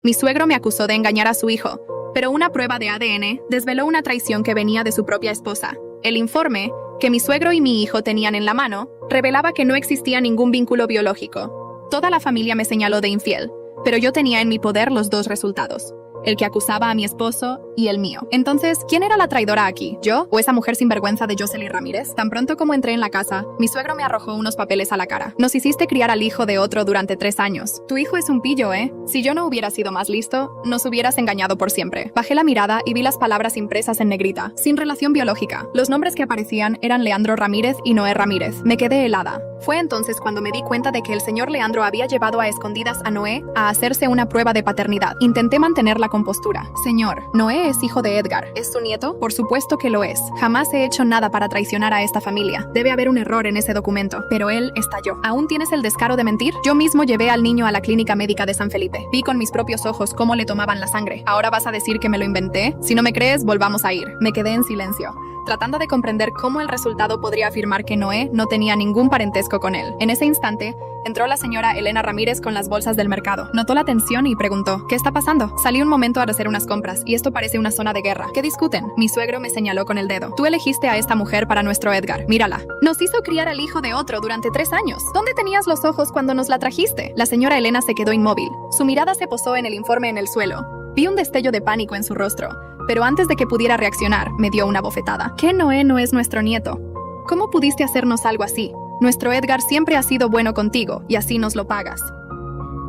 Mi suegro me acusó de engañar a su hijo, pero una prueba de ADN desveló una traición que venía de su propia esposa. El informe, que mi suegro y mi hijo tenían en la mano, revelaba que no existía ningún vínculo biológico. Toda la familia me señaló de infiel, pero yo tenía en mi poder los dos resultados: el que acusaba a mi esposo y el mío. Entonces, ¿quién era la traidora aquí? ¿Yo o esa mujer sinvergüenza de Jocelyn Ramírez? Tan pronto como entré en la casa, mi suegro me arrojó unos papeles a la cara. Nos hiciste criar al hijo de otro durante 3 años. Tu hijo es un pillo, ¿eh? Si yo no hubiera sido más listo, nos hubieras engañado por siempre. Bajé la mirada y vi las palabras impresas en negrita, sin relación biológica. Los nombres que aparecían eran Leandro Ramírez y Noé Ramírez. Me quedé helada. Fue entonces cuando me di cuenta de que el señor Leandro había llevado a escondidas a Noé a hacerse una prueba de paternidad. Intenté mantener la compostura. Señor, Noé es hijo de Edgar. ¿Es su nieto? Por supuesto que lo es. Jamás he hecho nada para traicionar a esta familia. Debe haber un error en ese documento. Pero él estalló. ¿Aún tienes el descaro de mentir? Yo mismo llevé al niño a la clínica médica de San Felipe. Vi con mis propios ojos cómo le tomaban la sangre. ¿Ahora vas a decir que me lo inventé? Si no me crees, volvamos a ir. Me quedé en silencio, tratando de comprender cómo el resultado podría afirmar que Noé no tenía ningún parentesco con él. En ese instante, entró la señora Elena Ramírez con las bolsas del mercado. Notó la tensión y preguntó: ¿qué está pasando? Salí un momento a hacer unas compras, y esto parece una zona de guerra. ¿Qué discuten? Mi suegro me señaló con el dedo. Tú elegiste a esta mujer para nuestro Edgar. Mírala. Nos hizo criar al hijo de otro durante 3 años. ¿Dónde tenías los ojos cuando nos la trajiste? La señora Elena se quedó inmóvil. Su mirada se posó en el informe en el suelo. Vi un destello de pánico en su rostro, pero antes de que pudiera reaccionar, me dio una bofetada. ¿Qué Noé no es nuestro nieto? ¿Cómo pudiste hacernos algo así? Nuestro Edgar siempre ha sido bueno contigo, y así nos lo pagas.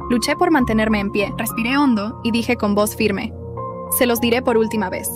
Luché por mantenerme en pie, respiré hondo y dije con voz firme: se los diré por última vez.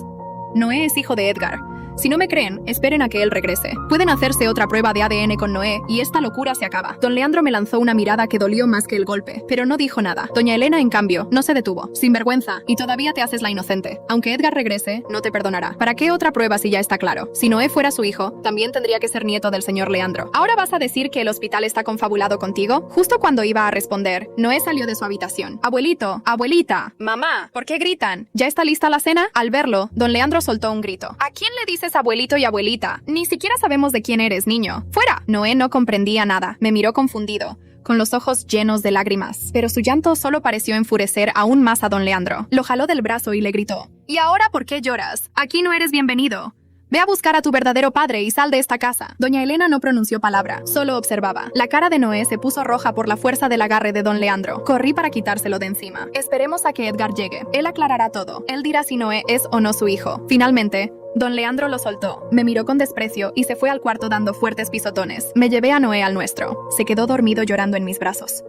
Noé es hijo de Edgar. Si no me creen, esperen a que él regrese. Pueden hacerse otra prueba de ADN con Noé y esta locura se acaba. Don Leandro me lanzó una mirada que dolió más que el golpe, pero no dijo nada. Doña Elena, en cambio, no se detuvo. Sin vergüenza, y todavía te haces la inocente. Aunque Edgar regrese, no te perdonará. ¿Para qué otra prueba si ya está claro? Si Noé fuera su hijo, también tendría que ser nieto del señor Leandro. ¿Ahora vas a decir que el hospital está confabulado contigo? Justo cuando iba a responder, Noé salió de su habitación. Abuelito, abuelita, mamá, ¿por qué gritan? ¿Ya está lista la cena? Al verlo, don Leandro soltó un grito. ¿A quién le dices abuelito y abuelita? Ni siquiera sabemos de quién eres, niño. ¡Fuera! Noé no comprendía nada. Me miró confundido, con los ojos llenos de lágrimas. Pero su llanto solo pareció enfurecer aún más a don Leandro. Lo jaló del brazo y le gritó: ¿y ahora por qué lloras? Aquí no eres bienvenido. Ve a buscar a tu verdadero padre y sal de esta casa. Doña Elena no pronunció palabra, solo observaba. La cara de Noé se puso roja por la fuerza del agarre de don Leandro. Corrí para quitárselo de encima. Esperemos a que Edgar llegue. Él aclarará todo. Él dirá si Noé es o no su hijo. Finalmente, don Leandro lo soltó, me miró con desprecio y se fue al cuarto dando fuertes pisotones. Me llevé a Noé al nuestro. Se quedó dormido llorando en mis brazos.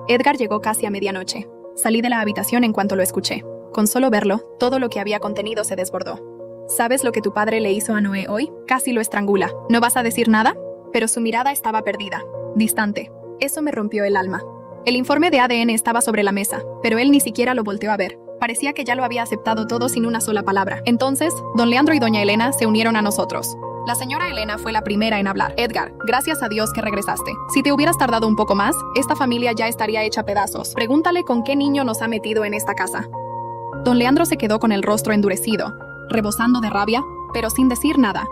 Edgar llegó casi a medianoche. Salí de la habitación en cuanto lo escuché. Con solo verlo, todo lo que había contenido se desbordó. ¿Sabes lo que tu padre le hizo a Noé hoy? Casi lo estrangula. ¿No vas a decir nada? Pero su mirada estaba perdida, distante. Eso me rompió el alma. El informe de ADN estaba sobre la mesa, pero él ni siquiera lo volteó a ver. Parecía que ya lo había aceptado todo sin una sola palabra. Entonces, don Leandro y doña Elena se unieron a nosotros. La señora Elena fue la primera en hablar. Edgar, gracias a Dios que regresaste. Si te hubieras tardado un poco más, esta familia ya estaría hecha pedazos. Pregúntale con qué niño nos ha metido en esta casa. Don Leandro se quedó con el rostro endurecido, rebosando de rabia, pero sin decir nada.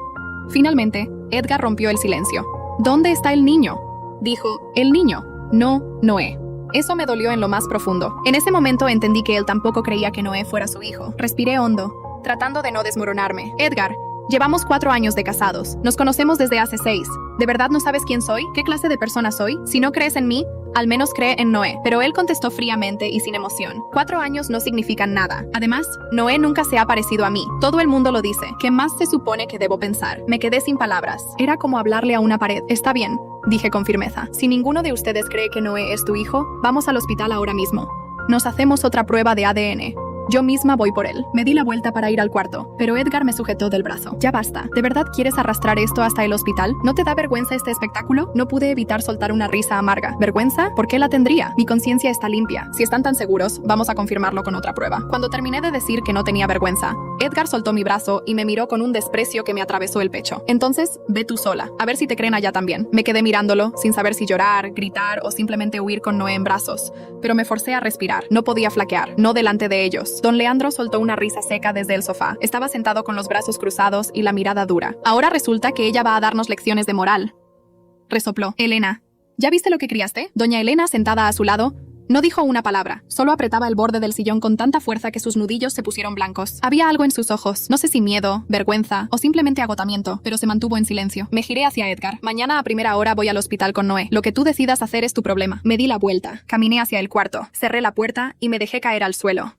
Finalmente, Edgar rompió el silencio. ¿Dónde está el niño?, dijo. El niño, no Noé. Eso me dolió en lo más profundo. En ese momento entendí que él tampoco creía que Noé fuera su hijo. Respiré hondo, tratando de no desmoronarme. Edgar, llevamos 4 años de casados. Nos conocemos desde hace 6. ¿De verdad no sabes quién soy? ¿Qué clase de persona soy? Si no crees en mí, al menos cree en Noé. Pero él contestó fríamente y sin emoción. 4 años no significan nada. Además, Noé nunca se ha parecido a mí. Todo el mundo lo dice. ¿Qué más se supone que debo pensar? Me quedé sin palabras. Era como hablarle a una pared. Está bien, dije con firmeza. Si ninguno de ustedes cree que Noé es tu hijo, vamos al hospital ahora mismo. Nos hacemos otra prueba de ADN. Yo misma voy por él. Me di la vuelta para ir al cuarto, pero Edgar me sujetó del brazo. Ya basta. ¿De verdad quieres arrastrar esto hasta el hospital? ¿No te da vergüenza este espectáculo? No pude evitar soltar una risa amarga. ¿Vergüenza? ¿Por qué la tendría? Mi conciencia está limpia. Si están tan seguros, vamos a confirmarlo con otra prueba. Cuando terminé de decir que no tenía vergüenza, Edgar soltó mi brazo y me miró con un desprecio que me atravesó el pecho. Entonces, ve tú sola. A ver si te creen allá también. Me quedé mirándolo, sin saber si llorar, gritar o simplemente huir con Noé en brazos. Pero me forcé a respirar. No podía flaquear. No delante de ellos. Don Leandro soltó una risa seca desde el sofá. Estaba sentado con los brazos cruzados y la mirada dura. Ahora resulta que ella va a darnos lecciones de moral. Resopló. Elena, ¿ya viste lo que criaste? Doña Elena, sentada a su lado, No dijo una palabra, solo apretaba el borde del sillón con tanta fuerza que sus nudillos se pusieron blancos. Había algo en sus ojos, no sé si miedo, vergüenza o simplemente agotamiento, pero se mantuvo en silencio. Me giré hacia Edgar. Mañana a primera hora voy al hospital con Noé. Lo que tú decidas hacer es tu problema. Me di la vuelta, caminé hacia el cuarto, cerré la puerta y me dejé caer al suelo.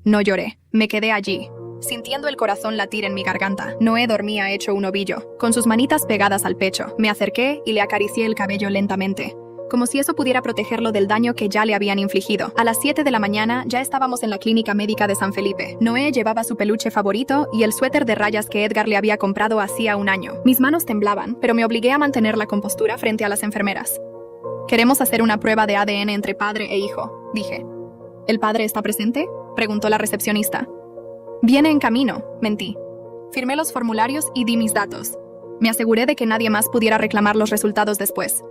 No lloré, me quedé allí, sintiendo el corazón latir en mi garganta. Noé dormía hecho un ovillo, con sus manitas pegadas al pecho. Me acerqué y le acaricié el cabello lentamente, como si eso pudiera protegerlo del daño que ya le habían infligido. A las 7 de la mañana ya estábamos en la clínica médica de San Felipe. Noé llevaba su peluche favorito y el suéter de rayas que Edgar le había comprado hacía un año. Mis manos temblaban, pero me obligué a mantener la compostura frente a las enfermeras. Queremos hacer una prueba de ADN entre padre e hijo, dije. ¿El padre está presente?, preguntó la recepcionista. Viene en camino, mentí. Firmé los formularios y di mis datos. Me aseguré de que nadie más pudiera reclamar los resultados después.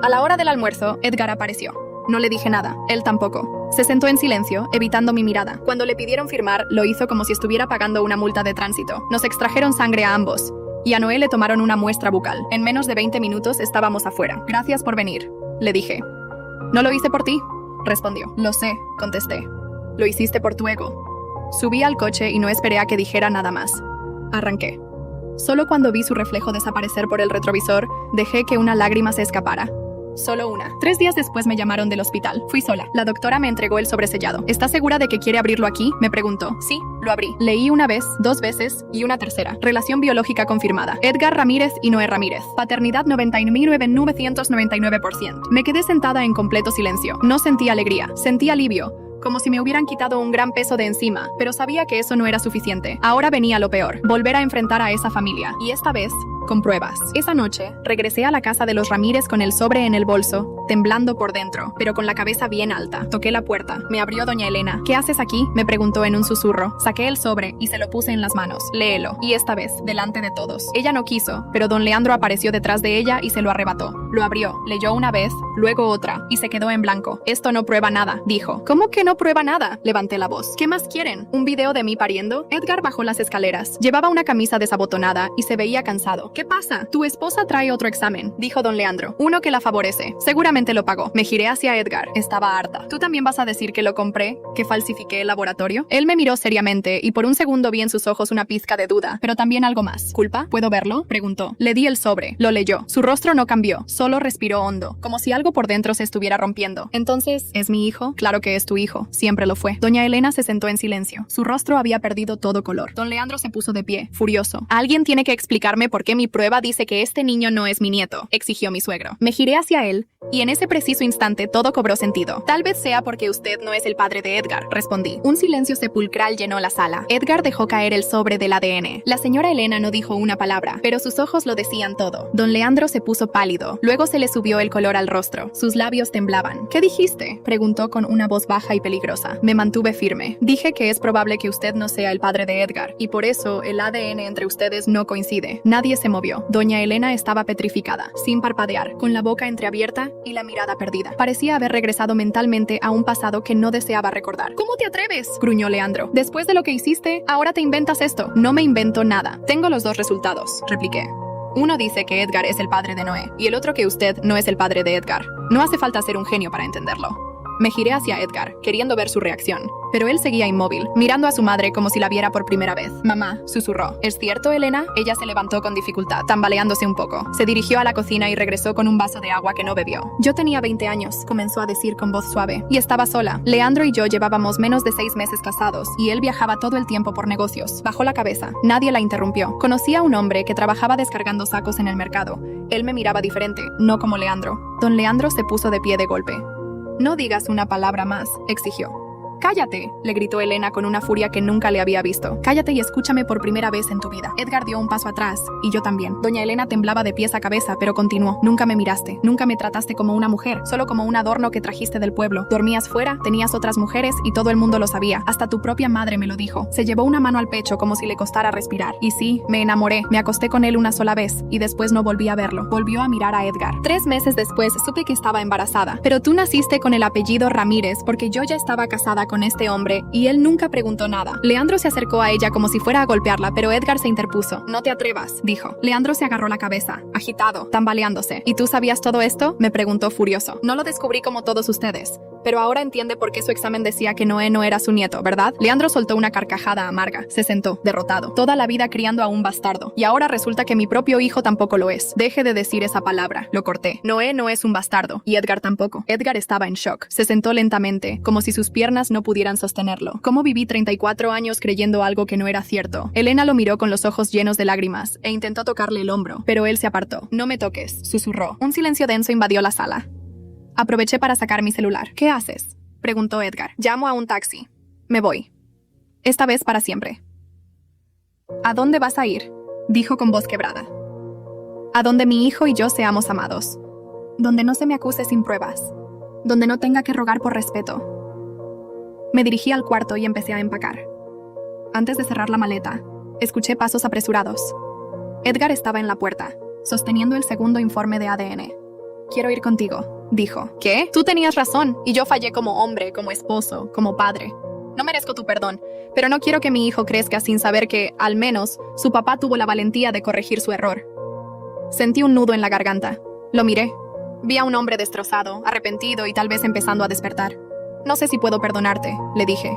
A la hora del almuerzo, Edgar apareció. No le dije nada, él tampoco. Se sentó en silencio, evitando mi mirada. Cuando le pidieron firmar, lo hizo como si estuviera pagando una multa de tránsito. Nos extrajeron sangre a ambos, y a Noé le tomaron una muestra bucal. En menos de 20 minutos estábamos afuera. Gracias por venir, le dije. No lo hice por ti, respondió. Lo sé, contesté. Lo hiciste por tu ego. Subí al coche y no esperé a que dijera nada más. Arranqué. Solo cuando vi su reflejo desaparecer por el retrovisor, dejé que una lágrima se escapara. Solo una. 3 días después me llamaron del hospital. Fui sola. La doctora me entregó el sobresellado. ¿Estás segura de que quiere abrirlo aquí?, me preguntó. Sí, lo abrí. Leí una vez, 2 veces y una tercera. Relación biológica confirmada. Edgar Ramírez y Noé Ramírez. Paternidad 99.999%. Me quedé sentada en completo silencio. No sentí alegría, sentí alivio, como si me hubieran quitado un gran peso de encima, pero sabía que eso no era suficiente. Ahora venía lo peor, volver a enfrentar a esa familia, y esta vez con pruebas. Esa noche, regresé a la casa de los Ramírez con el sobre en el bolso, temblando por dentro, pero con la cabeza bien alta. Toqué la puerta. Me abrió doña Elena. ¿Qué haces aquí?, me preguntó en un susurro. Saqué el sobre y se lo puse en las manos. Léelo. Y esta vez, delante de todos. Ella no quiso, pero don Leandro apareció detrás de ella y se lo arrebató. Lo abrió, leyó una vez, luego otra, y se quedó en blanco. Esto no prueba nada, dijo. ¿Cómo que no prueba nada?, levanté la voz. ¿Qué más quieren? ¿Un video de mí pariendo? Edgar bajó las escaleras. Llevaba una camisa desabotonada y se veía cansado. ¿Qué pasa? Tu esposa trae otro examen, dijo don Leandro. Uno que la favorece. Seguramente lo pagó. Me giré hacia Edgar. Estaba harta. ¿Tú también vas a decir que lo compré? ¿Que falsifiqué el laboratorio? Él me miró seriamente y por un segundo vi en sus ojos una pizca de duda, pero también algo más. ¿Culpa? ¿Puedo verlo?, preguntó. Le di el sobre. Lo leyó. Su rostro no cambió. Solo respiró hondo, como si algo por dentro se estuviera rompiendo. Entonces, ¿es mi hijo? Claro que es tu hijo. Siempre lo fue. Doña Elena se sentó en silencio. Su rostro había perdido todo color. Don Leandro se puso de pie, furioso. Alguien tiene que explicarme por qué mi prueba dice que este niño no es mi nieto, exigió mi suegro. Me giré hacia él, y en ese preciso instante todo cobró sentido. Tal vez sea porque usted no es el padre de Edgar, respondí. Un silencio sepulcral llenó la sala. Edgar dejó caer el sobre del ADN. La señora Elena no dijo una palabra, pero sus ojos lo decían todo. Don Leandro se puso pálido. Luego se le subió el color al rostro. Sus labios temblaban. ¿Qué dijiste?, preguntó con una voz baja y peligrosa. Me mantuve firme. Dije que es probable que usted no sea el padre de Edgar, y por eso el ADN entre ustedes no coincide. Nadie se movió. Doña Elena estaba petrificada, sin parpadear, con la boca entreabierta y la mirada perdida. Parecía haber regresado mentalmente a un pasado que no deseaba recordar. ¿Cómo te atreves?, gruñó Leandro. Después de lo que hiciste, ahora te inventas esto. No me invento nada. Tengo los 2 resultados, repliqué. Uno dice que Edgar es el padre de Noé, y el otro que usted no es el padre de Edgar. No hace falta ser un genio para entenderlo. Me giré hacia Edgar, queriendo ver su reacción, pero él seguía inmóvil, mirando a su madre como si la viera por primera vez. Mamá, susurró. ¿Es cierto, Elena? Ella se levantó con dificultad, tambaleándose un poco. Se dirigió a la cocina y regresó con un vaso de agua que no bebió. Yo tenía 20 años, comenzó a decir con voz suave, y estaba sola. Leandro y yo llevábamos menos de 6 meses casados, y él viajaba todo el tiempo por negocios. Bajó la cabeza. Nadie la interrumpió. Conocía a un hombre que trabajaba descargando sacos en el mercado. Él me miraba diferente, no como Leandro. Don Leandro se puso de pie de golpe. No digas una palabra más, exigió. ¡Cállate!, le gritó Elena con una furia que nunca le había visto. Cállate y escúchame por primera vez en tu vida. Edgar dio un paso atrás, y yo también. Doña Elena temblaba de pies a cabeza, pero continuó. Nunca me miraste, nunca me trataste como una mujer, solo como un adorno que trajiste del pueblo. Dormías fuera, tenías otras mujeres y todo el mundo lo sabía. Hasta tu propia madre me lo dijo. Se llevó una mano al pecho como si le costara respirar. Y sí, me enamoré. Me acosté con él una sola vez, y después no volví a verlo. Volvió a mirar a Edgar. 3 meses después supe que estaba embarazada. Pero tú naciste con el apellido Ramírez porque yo ya estaba casada con este hombre y él nunca preguntó nada. Leandro se acercó a ella como si fuera a golpearla, pero Edgar se interpuso. No te atrevas, dijo. Leandro se agarró la cabeza, agitado, tambaleándose. ¿Y tú sabías todo esto?, me preguntó furioso. No lo descubrí como todos ustedes. Pero ahora entiende por qué su examen decía que Noé no era su nieto, ¿verdad? Leandro soltó una carcajada amarga. Se sentó, derrotado. Toda la vida criando a un bastardo. Y ahora resulta que mi propio hijo tampoco lo es. Deje de decir esa palabra. Lo corté. Noé no es un bastardo. Y Edgar tampoco. Edgar estaba en shock. Se sentó lentamente, como si sus piernas no pudieran sostenerlo. ¿Cómo viví 34 años creyendo algo que no era cierto? Elena lo miró con los ojos llenos de lágrimas e intentó tocarle el hombro, pero él se apartó. No me toques, susurró. Un silencio denso invadió la sala. Aproveché para sacar mi celular. ¿Qué haces?, preguntó Edgar. Llamo a un taxi. Me voy. Esta vez para siempre. ¿A dónde vas a ir?, dijo con voz quebrada. A donde mi hijo y yo seamos amados. Donde no se me acuse sin pruebas. Donde no tenga que rogar por respeto. Me dirigí al cuarto y empecé a empacar. Antes de cerrar la maleta, escuché pasos apresurados. Edgar estaba en la puerta, sosteniendo el segundo informe de ADN. Quiero ir contigo, dijo. ¿Qué? Tú tenías razón, y yo fallé como hombre, como esposo, como padre. No merezco tu perdón, pero no quiero que mi hijo crezca sin saber que, al menos, su papá tuvo la valentía de corregir su error. Sentí un nudo en la garganta. Lo miré. Vi a un hombre destrozado, arrepentido y tal vez empezando a despertar. No sé si puedo perdonarte, le dije.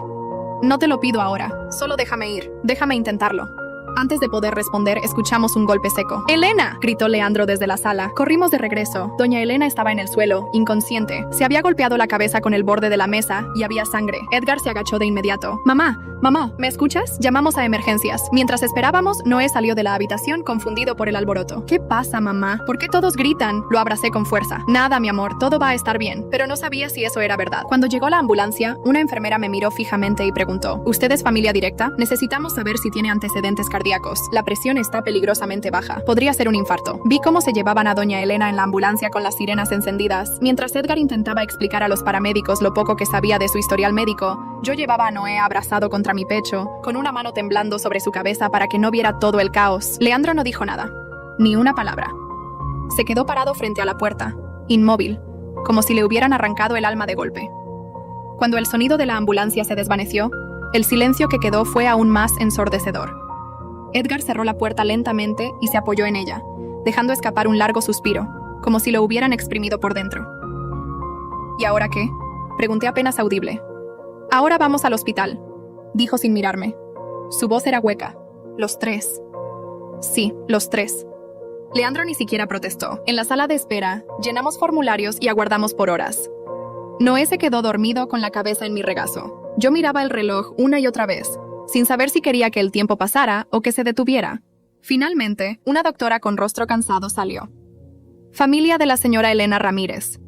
No te lo pido ahora, solo déjame ir, déjame intentarlo. Antes de poder responder, escuchamos un golpe seco. ¡Elena!, gritó Leandro desde la sala. Corrimos de regreso. Doña Elena estaba en el suelo, inconsciente. Se había golpeado la cabeza con el borde de la mesa y había sangre. Edgar se agachó de inmediato. Mamá, ¿me escuchas? Llamamos a emergencias. Mientras esperábamos, Noé salió de la habitación confundido por el alboroto. ¿Qué pasa, mamá? ¿Por qué todos gritan? Lo abracé con fuerza. Nada, mi amor, todo va a estar bien. Pero no sabía si eso era verdad. Cuando llegó la ambulancia, una enfermera me miró fijamente y preguntó: ¿Usted es familia directa? Necesitamos saber si tiene antecedentes cardíacos. La presión está peligrosamente baja. Podría ser un infarto. Vi cómo se llevaban a doña Elena en la ambulancia con las sirenas encendidas. Mientras Edgar intentaba explicar a los paramédicos lo poco que sabía de su historial médico, yo llevaba a Noé abrazado contra mi pecho, con una mano temblando sobre su cabeza para que no viera todo el caos. Leandro no dijo nada. Ni una palabra. Se quedó parado frente a la puerta, inmóvil, como si le hubieran arrancado el alma de golpe. Cuando el sonido de la ambulancia se desvaneció, el silencio que quedó fue aún más ensordecedor. Edgar cerró la puerta lentamente y se apoyó en ella, dejando escapar un largo suspiro, como si lo hubieran exprimido por dentro. ¿Y ahora qué?, pregunté apenas audible. Ahora vamos al hospital, dijo sin mirarme. Su voz era hueca. Los tres. Sí, los tres. Leandro ni siquiera protestó. En la sala de espera, llenamos formularios y aguardamos por horas. Noé se quedó dormido con la cabeza en mi regazo. Yo miraba el reloj una y otra vez, sin saber si quería que el tiempo pasara o que se detuviera. Finalmente, una doctora con rostro cansado salió. Familia de la señora Elena Ramírez.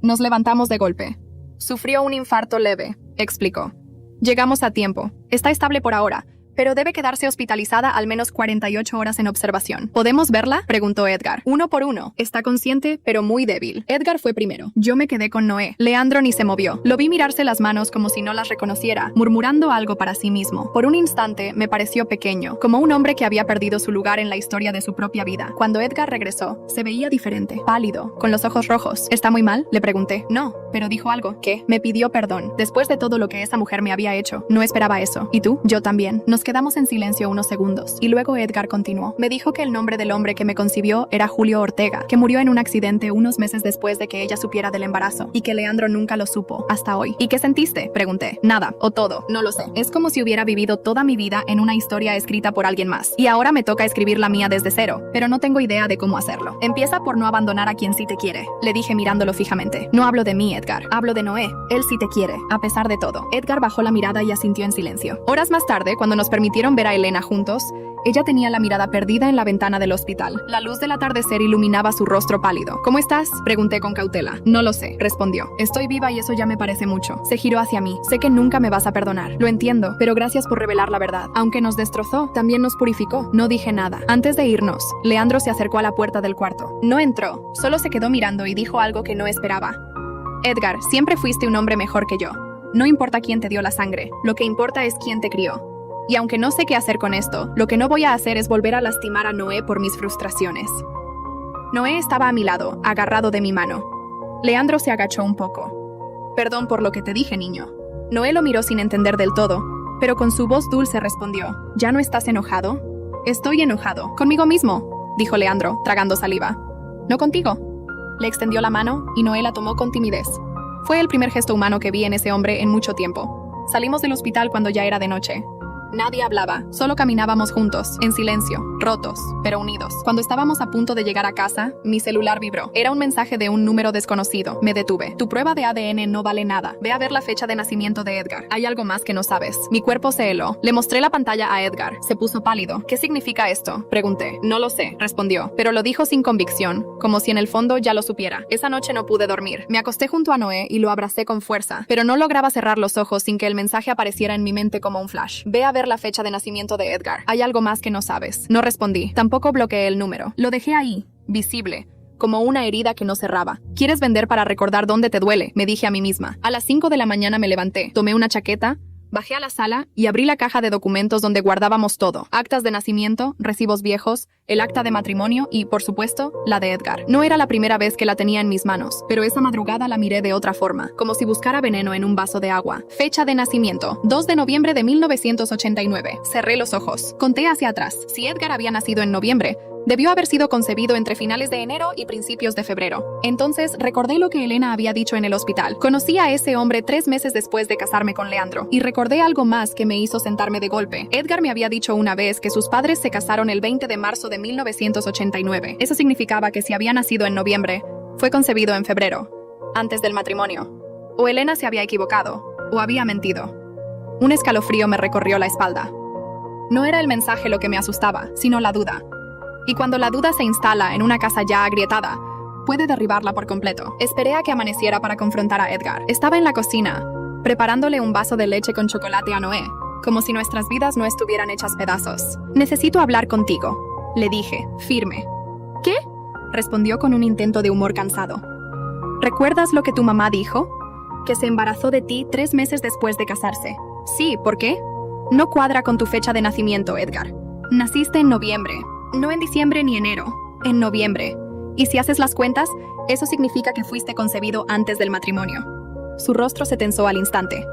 Nos levantamos de golpe. Sufrió un infarto leve, explicó. Llegamos a tiempo. Está estable por ahora, pero debe quedarse hospitalizada al menos 48 horas en observación. ¿Podemos verla?, preguntó Edgar. Uno por uno. Está consciente, pero muy débil. Edgar fue primero. Yo me quedé con Noé. Leandro ni se movió. Lo vi mirarse las manos como si no las reconociera, murmurando algo para sí mismo. Por un instante me pareció pequeño, como un hombre que había perdido su lugar en la historia de su propia vida. Cuando Edgar regresó, se veía diferente, pálido, con los ojos rojos. ¿Está muy mal?, le pregunté. No, pero dijo algo. ¿Qué? Me pidió perdón. Después de todo lo que esa mujer me había hecho, no esperaba eso. ¿Y tú? Yo también. Nos quedamos en silencio unos segundos, y luego Edgar continuó. Me dijo que el nombre del hombre que me concibió era Julio Ortega, que murió en un accidente unos meses después de que ella supiera del embarazo, y que Leandro nunca lo supo, hasta hoy. ¿Y qué sentiste?, pregunté. Nada, o todo, no lo sé. Es como si hubiera vivido toda mi vida en una historia escrita por alguien más, y ahora me toca escribir la mía desde cero, pero no tengo idea de cómo hacerlo. Empieza por no abandonar a quien sí te quiere, le dije mirándolo fijamente. No hablo de mí, Edgar, hablo de Noé. Él sí te quiere, a pesar de todo. Edgar bajó la mirada y asintió en silencio. Horas más tarde, cuando nos permitieron ver a Elena juntos, ella tenía la mirada perdida en la ventana del hospital. La luz del atardecer iluminaba su rostro pálido. ¿Cómo estás?, pregunté con cautela. No lo sé, respondió. Estoy viva y eso ya me parece mucho. Se giró hacia mí. Sé que nunca me vas a perdonar. Lo entiendo, pero gracias por revelar la verdad. Aunque nos destrozó, también nos purificó. No dije nada. Antes de irnos, Leandro se acercó a la puerta del cuarto. No entró, solo se quedó mirando y dijo algo que no esperaba. Edgar, siempre fuiste un hombre mejor que yo. No importa quién te dio la sangre, lo que importa es quién te crió. Y aunque no sé qué hacer con esto, lo que no voy a hacer es volver a lastimar a Noé por mis frustraciones. Noé estaba a mi lado, agarrado de mi mano. Leandro se agachó un poco. Perdón por lo que te dije, niño. Noé lo miró sin entender del todo, pero con su voz dulce respondió. ¿Ya no estás enojado? Estoy enojado. Conmigo mismo, dijo Leandro, tragando saliva. No contigo. Le extendió la mano y Noé la tomó con timidez. Fue el primer gesto humano que vi en ese hombre en mucho tiempo. Salimos del hospital cuando ya era de noche. Nadie hablaba, solo caminábamos juntos, en silencio, rotos, pero unidos. Cuando estábamos a punto de llegar a casa, mi celular vibró. Era un mensaje de un número desconocido. Me detuve. Tu prueba de ADN no vale nada. Ve a ver la fecha de nacimiento de Edgar. Hay algo más que no sabes. Mi cuerpo se heló. Le mostré la pantalla a Edgar. Se puso pálido. ¿Qué significa esto? Pregunté. No lo sé, respondió, pero lo dijo sin convicción, como si en el fondo ya lo supiera. Esa noche no pude dormir. Me acosté junto a Noé y lo abracé con fuerza, pero no lograba cerrar los ojos sin que el mensaje apareciera en mi mente como un flash. Ve a ver la fecha de nacimiento de Edgar. Hay algo más que no sabes. No respondí. Tampoco bloqueé el número. Lo dejé ahí, visible, como una herida que no cerraba. ¿Quieres vender para recordar dónde te duele?, me dije a mí misma. A las 5 de la mañana me levanté, tomé una chaqueta, bajé a la sala y abrí la caja de documentos donde guardábamos todo. Actas de nacimiento, recibos viejos, el acta de matrimonio y, por supuesto, la de Edgar. No era la primera vez que la tenía en mis manos, pero esa madrugada la miré de otra forma, como si buscara veneno en un vaso de agua. Fecha de nacimiento, 2 de noviembre de 1989. Cerré los ojos. Conté hacia atrás. Si Edgar había nacido en noviembre, debió haber sido concebido entre finales de enero y principios de febrero. Entonces recordé lo que Elena había dicho en el hospital. Conocí a ese hombre 3 meses después de casarme con Leandro. Y recordé algo más que me hizo sentarme de golpe. Edgar me había dicho una vez que sus padres se casaron el 20 de marzo de 1989. Eso significaba que si había nacido en noviembre, fue concebido en febrero, antes del matrimonio. O Elena se había equivocado, o había mentido. Un escalofrío me recorrió la espalda. No era el mensaje lo que me asustaba, sino la duda. Y cuando la duda se instala en una casa ya agrietada, puede derribarla por completo. Esperé a que amaneciera para confrontar a Edgar. Estaba en la cocina, preparándole un vaso de leche con chocolate a Noé, como si nuestras vidas no estuvieran hechas pedazos. Necesito hablar contigo, le dije, firme. ¿Qué?, respondió con un intento de humor cansado. ¿Recuerdas lo que tu mamá dijo? Que se embarazó de ti 3 meses después de casarse. Sí, ¿por qué? No cuadra con tu fecha de nacimiento, Edgar. Naciste en noviembre. No en diciembre ni enero, en noviembre. Y si haces las cuentas, eso significa que fuiste concebido antes del matrimonio. Su rostro se tensó al instante.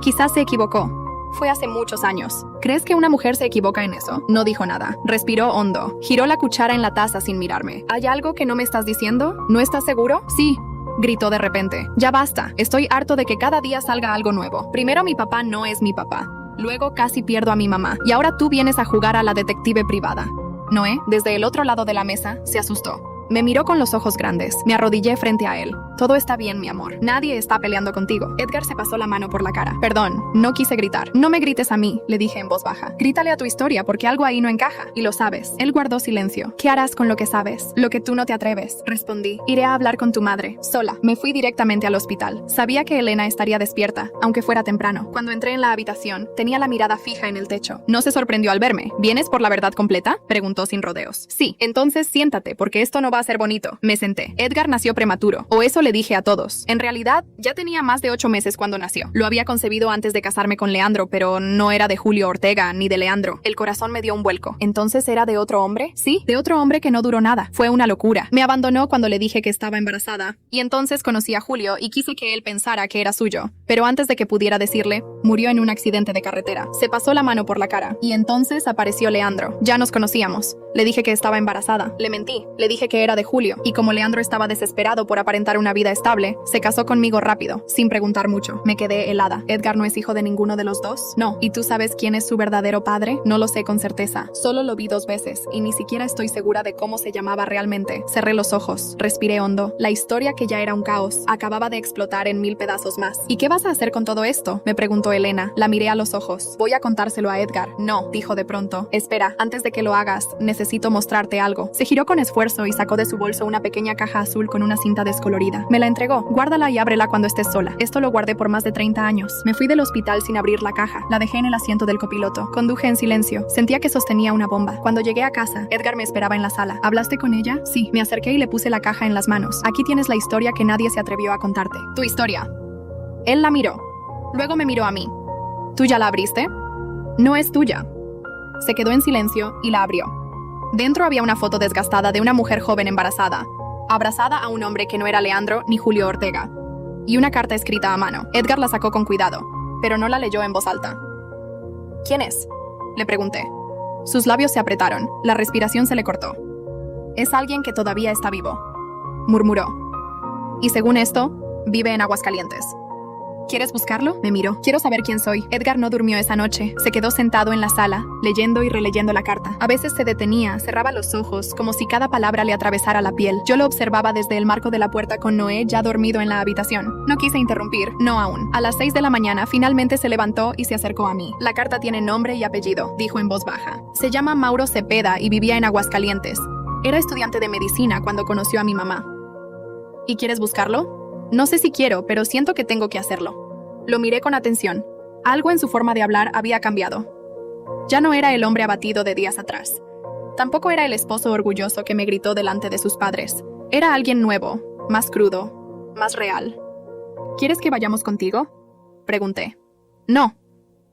Quizás se equivocó. Fue hace muchos años. ¿Crees que una mujer se equivoca en eso? No dijo nada. Respiró hondo. Giró la cuchara en la taza sin mirarme. ¿Hay algo que no me estás diciendo? ¿No estás seguro? Sí, gritó de repente. Ya basta. Estoy harto de que cada día salga algo nuevo. Primero, mi papá no es mi papá. Luego casi pierdo a mi mamá. Y ahora tú vienes a jugar a la detective privada. Noé, desde el otro lado de la mesa, se asustó. Me miró con los ojos grandes. Me arrodillé frente a él. Todo está bien, mi amor. Nadie está peleando contigo. Edgar se pasó la mano por la cara. Perdón, no quise gritar. No me grites a mí, le dije en voz baja. Grítale a tu historia porque algo ahí no encaja. Y lo sabes. Él guardó silencio. ¿Qué harás con lo que sabes? Lo que tú no te atreves, respondí. Iré a hablar con tu madre, sola. Me fui directamente al hospital. Sabía que Elena estaría despierta, aunque fuera temprano. Cuando entré en la habitación, tenía la mirada fija en el techo. No se sorprendió al verme. ¿Vienes por la verdad completa?, preguntó sin rodeos. Sí. Entonces siéntate, porque esto no va a ser bonito. Me senté. Edgar nació prematuro, o eso le dije a todos. En realidad, ya tenía más de 8 meses cuando nació. Lo había concebido antes de casarme con Leandro, pero no era de Julio Ortega ni de Leandro. El corazón me dio un vuelco. ¿Entonces era de otro hombre? Sí, de otro hombre que no duró nada. Fue una locura. Me abandonó cuando le dije que estaba embarazada. Y entonces conocí a Julio y quise que él pensara que era suyo. Pero antes de que pudiera decirle, murió en un accidente de carretera. Se pasó la mano por la cara. Y entonces apareció Leandro. Ya nos conocíamos. Le dije que estaba embarazada. Le mentí. Le dije que era de Julio. Y como Leandro estaba desesperado por aparentar una vida estable, se casó conmigo rápido, sin preguntar mucho. Me quedé helada. ¿Edgar no es hijo de ninguno de los dos? No. ¿Y tú sabes quién es su verdadero padre? No lo sé con certeza. Solo lo vi 2 veces, y ni siquiera estoy segura de cómo se llamaba realmente. Cerré los ojos. Respiré hondo. La historia, que ya era un caos, acababa de explotar en 1000 pedazos más. ¿Y qué vas a hacer con todo esto?, me preguntó Elena. La miré a los ojos. Voy a contárselo a Edgar. No, dijo de pronto. Espera, antes de que lo hagas, necesito mostrarte algo. Se giró con esfuerzo y sacó de su bolso una pequeña caja azul con una cinta descolorida. Me la entregó. Guárdala y ábrela cuando estés sola. Esto lo guardé por más de 30 años. Me fui del hospital sin abrir la caja. La dejé en el asiento del copiloto. Conduje en silencio. Sentía que sostenía una bomba. Cuando llegué a casa, Edgar me esperaba en la sala. ¿Hablaste con ella? Sí. Me acerqué y le puse la caja en las manos. Aquí tienes la historia que nadie se atrevió a contarte. Tu historia. Él la miró. Luego me miró a mí. ¿Tú ya la abriste? No es tuya. Se quedó en silencio y la abrió. Dentro había una foto desgastada de una mujer joven embarazada, abrazada a un hombre que no era Leandro ni Julio Ortega, y una carta escrita a mano. Edgar la sacó con cuidado, pero no la leyó en voz alta. ¿Quién es?, le pregunté. Sus labios se apretaron, la respiración se le cortó. Es alguien que todavía está vivo, murmuró. Y según esto, Vive en Aguascalientes. ¿Quieres buscarlo? Me miró. Quiero saber quién soy. Edgar no durmió esa noche. Se quedó sentado en la sala, leyendo y releyendo la carta. A veces se detenía, cerraba los ojos, como si cada palabra le atravesara la piel. Yo lo observaba desde el marco de la puerta con Noé ya dormido en la habitación. No quise interrumpir, no aún. A las 6 de la mañana finalmente se levantó y se acercó a mí. La carta tiene nombre y apellido, dijo en voz baja. Se llama Mauro Cepeda y vivía en Aguascalientes. Era estudiante de medicina cuando conoció a mi mamá. ¿Y quieres buscarlo? No sé si quiero, pero siento que tengo que hacerlo. Lo miré con atención. Algo en su forma de hablar había cambiado. Ya no era el hombre abatido de días atrás. Tampoco era el esposo orgulloso que me gritó delante de sus padres. Era alguien nuevo, más crudo, más real. ¿Quieres que vayamos contigo? Pregunté. No.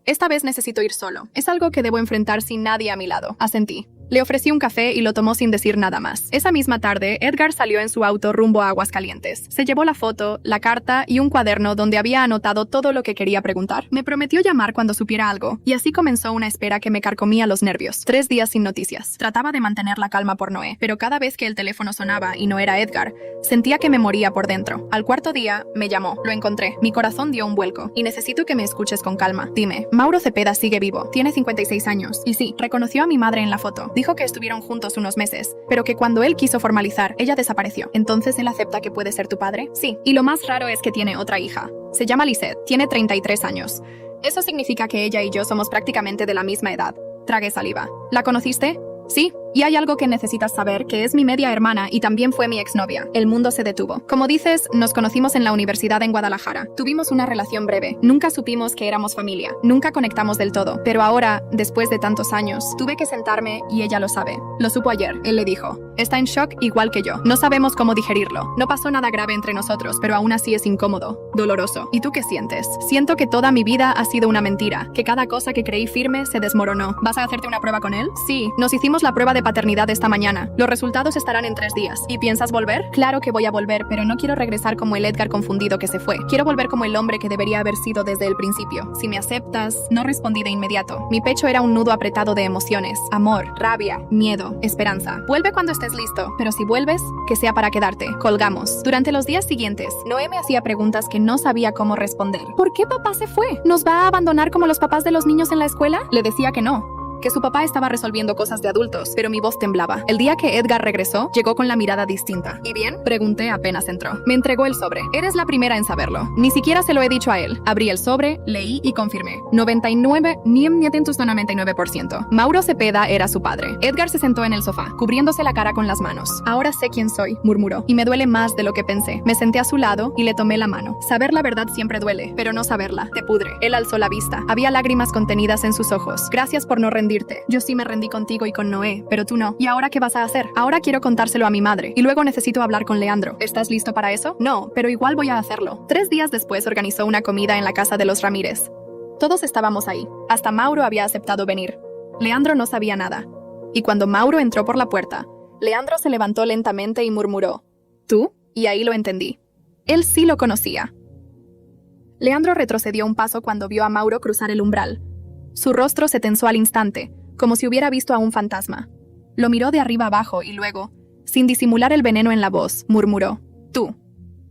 Esta vez necesito ir solo. Es algo que debo enfrentar sin nadie a mi lado. Asentí. Le ofrecí un café y lo tomó sin decir nada más. Esa misma tarde, Edgar salió en su auto rumbo a Aguascalientes. Se llevó la foto, la carta y un cuaderno donde había anotado todo lo que quería preguntar. Me prometió llamar cuando supiera algo, y así comenzó una espera que me carcomía los nervios. 3 días sin noticias. Trataba de mantener la calma por Noé, pero cada vez que el teléfono sonaba y no era Edgar, sentía que me moría por dentro. Al cuarto día, me llamó. Lo encontré. Mi corazón dio un vuelco. Y necesito que me escuches con calma. Dime, Mauro Cepeda sigue vivo. Tiene 56 años. Y sí, reconoció a mi madre en la foto. Dijo que estuvieron juntos unos meses, pero que cuando él quiso formalizar, ella desapareció. ¿Entonces él acepta que puede ser tu padre? Sí. Y lo más raro es que tiene otra hija. Se llama Lisette. Tiene 33 años. Eso significa que ella y yo somos prácticamente de la misma edad. Tragué saliva. ¿La conociste? Sí. Y hay algo que necesitas saber, que es mi media hermana y también fue mi exnovia. El mundo se detuvo. Como dices, nos conocimos en la universidad en Guadalajara. Tuvimos una relación breve. Nunca supimos que éramos familia. Nunca conectamos del todo. Pero ahora, después de tantos años, tuve que sentarme y ella lo sabe. Lo supo ayer. Él le dijo. Está en shock igual que yo. No sabemos cómo digerirlo. No pasó nada grave entre nosotros, pero aún así es incómodo, doloroso. ¿Y tú qué sientes? Siento que toda mi vida ha sido una mentira, que cada cosa que creí firme se desmoronó. ¿Vas a hacerte una prueba con él? Sí. Nos hicimos la prueba de paternidad esta mañana. Los resultados estarán en 3 días. ¿Y piensas volver? Claro que voy a volver, pero no quiero regresar como el Edgar confundido que se fue. Quiero volver como el hombre que debería haber sido desde el principio. Si me aceptas, no respondí de inmediato. Mi pecho era un nudo apretado de emociones, amor, rabia, miedo, esperanza. Vuelve cuando estés listo, pero si vuelves, que sea para quedarte. Colgamos. Durante los días siguientes, Noé me hacía preguntas que no sabía cómo responder. ¿Por qué papá se fue? ¿Nos va a abandonar como los papás de los niños en la escuela? Le decía que no, que su papá estaba resolviendo cosas de adultos, pero mi voz temblaba. El día que Edgar regresó, llegó con la mirada distinta. ¿Y bien? Pregunté apenas entró. Me entregó el sobre. Eres la primera en saberlo. Ni siquiera se lo he dicho a él. Abrí el sobre, leí y confirmé. 99%. Mauro Cepeda era su padre. Edgar se sentó en el sofá, cubriéndose la cara con las manos. Ahora sé quién soy, murmuró, y me duele más de lo que pensé. Me senté a su lado y le tomé la mano. Saber la verdad siempre duele, pero no saberla te pudre. Él alzó la vista. Había lágrimas contenidas en sus ojos. Gracias por no rendirte. Yo sí me rendí contigo y con Noé, pero tú no. ¿Y ahora qué vas a hacer? Ahora quiero contárselo a mi madre, y luego necesito hablar con Leandro. ¿Estás listo para eso? No, pero igual voy a hacerlo. 3 días después organizó una comida en la casa de los Ramírez. Todos estábamos ahí. Hasta Mauro había aceptado venir. Leandro no sabía nada. Y cuando Mauro entró por la puerta, Leandro se levantó lentamente y murmuró, ¿tú? Y ahí lo entendí. Él sí lo conocía. Leandro retrocedió un paso cuando vio a Mauro cruzar el umbral. Su rostro se tensó al instante, como si hubiera visto a un fantasma. Lo miró de arriba abajo y luego, sin disimular el veneno en la voz, murmuró, «Tú».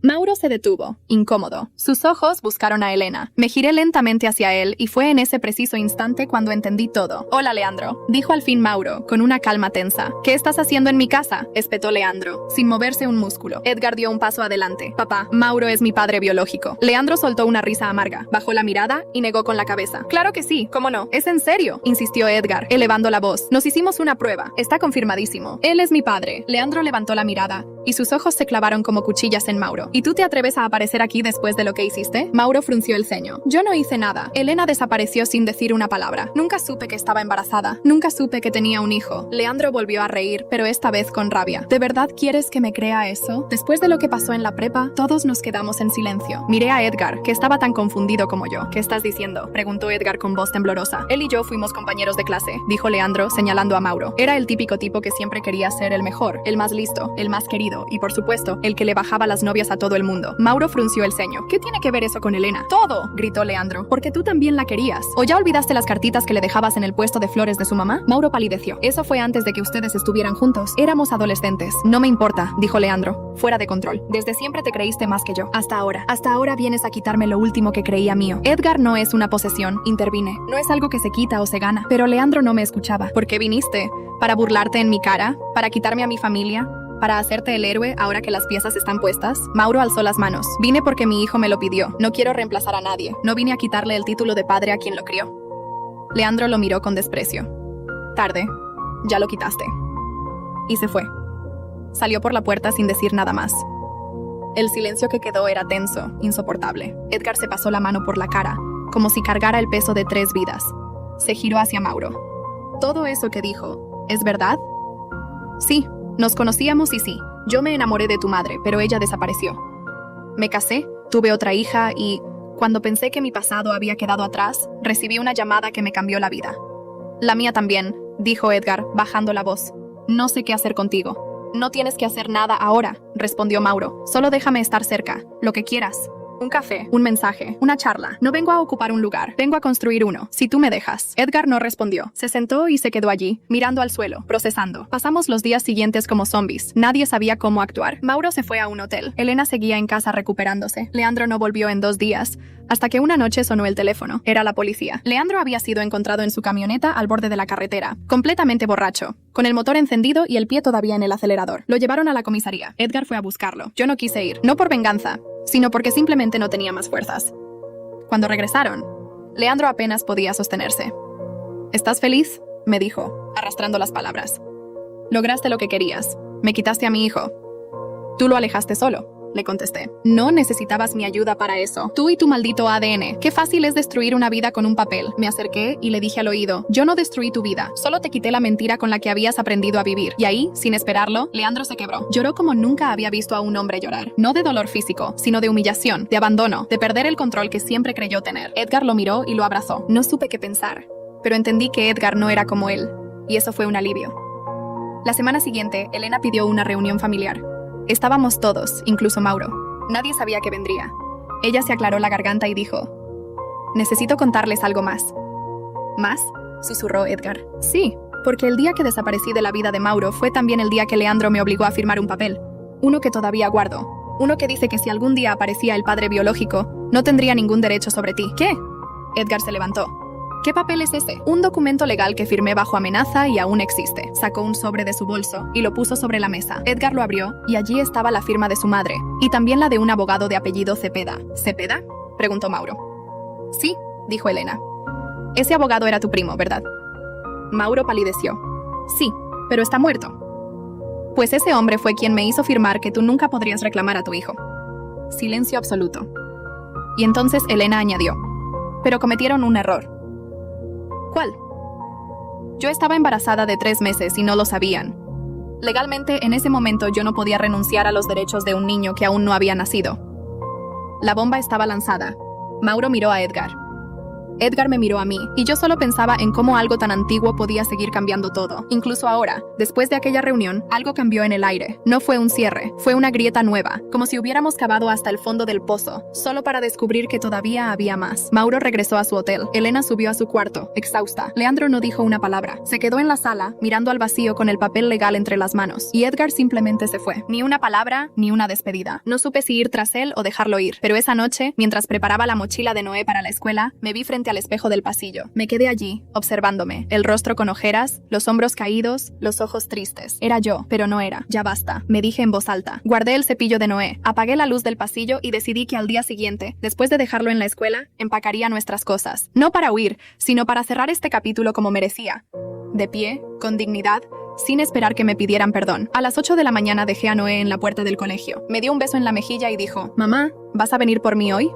Mauro se detuvo, incómodo. Sus ojos buscaron a Elena. Me giré lentamente hacia él y fue en ese preciso instante cuando entendí todo. «Hola, Leandro», dijo al fin Mauro, con una calma tensa. «¿Qué estás haciendo en mi casa?», espetó Leandro, sin moverse un músculo. Edgar dio un paso adelante. «Papá, Mauro es mi padre biológico». Leandro soltó una risa amarga, bajó la mirada y negó con la cabeza. «Claro que sí, ¿cómo no? ¿Es en serio?», insistió Edgar, elevando la voz. «Nos hicimos una prueba. Está confirmadísimo. Él es mi padre». Leandro levantó la mirada y sus ojos se clavaron como cuchillas en Mauro. ¿Y tú te atreves a aparecer aquí después de lo que hiciste? Mauro frunció el ceño. Yo no hice nada. Elena desapareció sin decir una palabra. Nunca supe que estaba embarazada. Nunca supe que tenía un hijo. Leandro volvió a reír, pero esta vez con rabia. ¿De verdad quieres que me crea eso? Después de lo que pasó en la prepa, todos nos quedamos en silencio. Miré a Edgar, que estaba tan confundido como yo. ¿Qué estás diciendo?, preguntó Edgar con voz temblorosa. Él y yo fuimos compañeros de clase, dijo Leandro, señalando a Mauro. Era el típico tipo que siempre quería ser el mejor, el más listo, el más querido. marido y, por supuesto, el que le bajaba las novias a todo el mundo. Mauro frunció el ceño. ¿Qué tiene que ver eso con Elena? ¡Todo!, gritó Leandro. Porque tú también la querías. ¿O ya olvidaste las cartitas que le dejabas en el puesto de flores de su mamá? Mauro palideció. Eso fue antes de que ustedes estuvieran juntos. Éramos adolescentes. No me importa, dijo Leandro, fuera de control. Desde siempre te creíste más que yo. Hasta ahora. Hasta ahora vienes a quitarme lo último que creía mío. Edgar no es una posesión, intervine. No es algo que se quita o se gana. Pero Leandro no me escuchaba. ¿Por qué viniste? ¿Para burlarte en mi cara? ¿Para quitarme a mi familia? ¿Para hacerte el héroe ahora que las piezas están puestas? Mauro alzó las manos. Vine porque mi hijo me lo pidió. No quiero reemplazar a nadie. No vine a quitarle el título de padre a quien lo crió. Leandro lo miró con desprecio. Tarde. Ya lo quitaste. Y se fue. Salió por la puerta sin decir nada más. El silencio que quedó era tenso, insoportable. Edgar se pasó la mano por la cara, como si cargara el peso de 3 vidas. Se giró hacia Mauro. ¿Todo eso que dijo, es verdad? Sí, nos conocíamos y sí. Yo me enamoré de tu madre, pero ella desapareció. Me casé, tuve otra hija y, cuando pensé que mi pasado había quedado atrás, recibí una llamada que me cambió la vida. La mía también, dijo Edgar, bajando la voz. No sé qué hacer contigo. No tienes que hacer nada ahora, respondió Mauro. Solo déjame estar cerca, lo que quieras. Un café, un mensaje, una charla. No vengo a ocupar un lugar, vengo a construir uno, si tú me dejas. Edgar no respondió. Se sentó y se quedó allí, mirando al suelo, procesando. Pasamos los días siguientes como zombies. Nadie sabía cómo actuar. Mauro se fue a un hotel. Elena seguía en casa recuperándose. Leandro no volvió en 2 días, hasta que una noche sonó el teléfono. Era la policía. Leandro había sido encontrado en su camioneta al borde de la carretera, completamente borracho, con el motor encendido y el pie todavía en el acelerador. Lo llevaron a la comisaría. Edgar fue a buscarlo. Yo no quise ir, no por venganza, sino porque simplemente no tenía más fuerzas. Cuando regresaron, Leandro apenas podía sostenerse. ¿Estás feliz?, me dijo, arrastrando las palabras. Lograste lo que querías. Me quitaste a mi hijo. Tú lo alejaste solo, le contesté. No necesitabas mi ayuda para eso. Tú y tu maldito ADN. Qué fácil es destruir una vida con un papel. Me acerqué y le dije al oído. Yo no destruí tu vida. Solo te quité la mentira con la que habías aprendido a vivir. Y ahí, sin esperarlo, Leandro se quebró. Lloró como nunca había visto a un hombre llorar. No de dolor físico, sino de humillación, de abandono, de perder el control que siempre creyó tener. Edgar lo miró y lo abrazó. No supe qué pensar, pero entendí que Edgar no era como él. Y eso fue un alivio. La semana siguiente, Elena pidió una reunión familiar. Estábamos todos, incluso Mauro. Nadie sabía que vendría. Ella se aclaró la garganta y dijo: necesito contarles algo más. ¿Más?, susurró Edgar. Sí, porque el día que desaparecí de la vida de Mauro fue también el día que Leandro me obligó a firmar un papel. Uno que todavía guardo. Uno que dice que si algún día aparecía el padre biológico, no tendría ningún derecho sobre ti. ¿Qué? Edgar se levantó. ¿Qué papel es ese? Un documento legal que firmé bajo amenaza y aún existe. Sacó un sobre de su bolso y lo puso sobre la mesa. Edgar lo abrió y allí estaba la firma de su madre y también la de un abogado de apellido Cepeda. ¿Cepeda?, preguntó Mauro. Sí, dijo Elena. Ese abogado era tu primo, ¿verdad? Mauro palideció. Sí, pero está muerto. Pues ese hombre fue quien me hizo firmar que tú nunca podrías reclamar a tu hijo. Silencio absoluto. Y entonces Elena añadió: pero cometieron un error. ¿Cuál? Yo estaba embarazada de 3 meses y no lo sabían. Legalmente, en ese momento yo no podía renunciar a los derechos de un niño que aún no había nacido. La bomba estaba lanzada. Mauro miró a Edgar. Edgar me miró a mí, y yo solo pensaba en cómo algo tan antiguo podía seguir cambiando todo. Incluso ahora, después de aquella reunión, algo cambió en el aire. No fue un cierre, fue una grieta nueva, como si hubiéramos cavado hasta el fondo del pozo, solo para descubrir que todavía había más. Mauro regresó a su hotel. Elena subió a su cuarto, exhausta. Leandro no dijo una palabra. Se quedó en la sala, mirando al vacío con el papel legal entre las manos. Y Edgar simplemente se fue. Ni una palabra, ni una despedida. No supe si ir tras él o dejarlo ir. Pero esa noche, mientras preparaba la mochila de Noé para la escuela, me vi frente al espejo del pasillo. Me quedé allí, observándome, el rostro con ojeras, los hombros caídos, los ojos tristes. Era yo, pero no era. Ya basta, me dije en voz alta. Guardé el cepillo de Noé, apagué la luz del pasillo y decidí que al día siguiente, después de dejarlo en la escuela, empacaría nuestras cosas. No para huir, sino para cerrar este capítulo como merecía. De pie, con dignidad, sin esperar que me pidieran perdón. A las 8 de la mañana dejé a Noé en la puerta del colegio. Me dio un beso en la mejilla y dijo: «Mamá, ¿vas a venir por mí hoy?»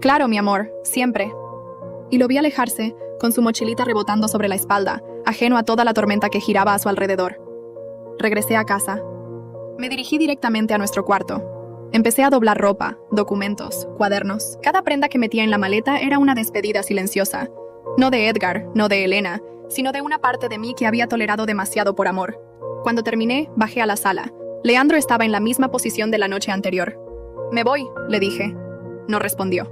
«Claro, mi amor, siempre». Y lo vi alejarse, con su mochilita rebotando sobre la espalda, ajeno a toda la tormenta que giraba a su alrededor. Regresé a casa. Me dirigí directamente a nuestro cuarto. Empecé a doblar ropa, documentos, cuadernos. Cada prenda que metía en la maleta era una despedida silenciosa. No de Edgar, no de Elena, sino de una parte de mí que había tolerado demasiado por amor. Cuando terminé, bajé a la sala. Leandro estaba en la misma posición de la noche anterior. Me voy, le dije. No respondió.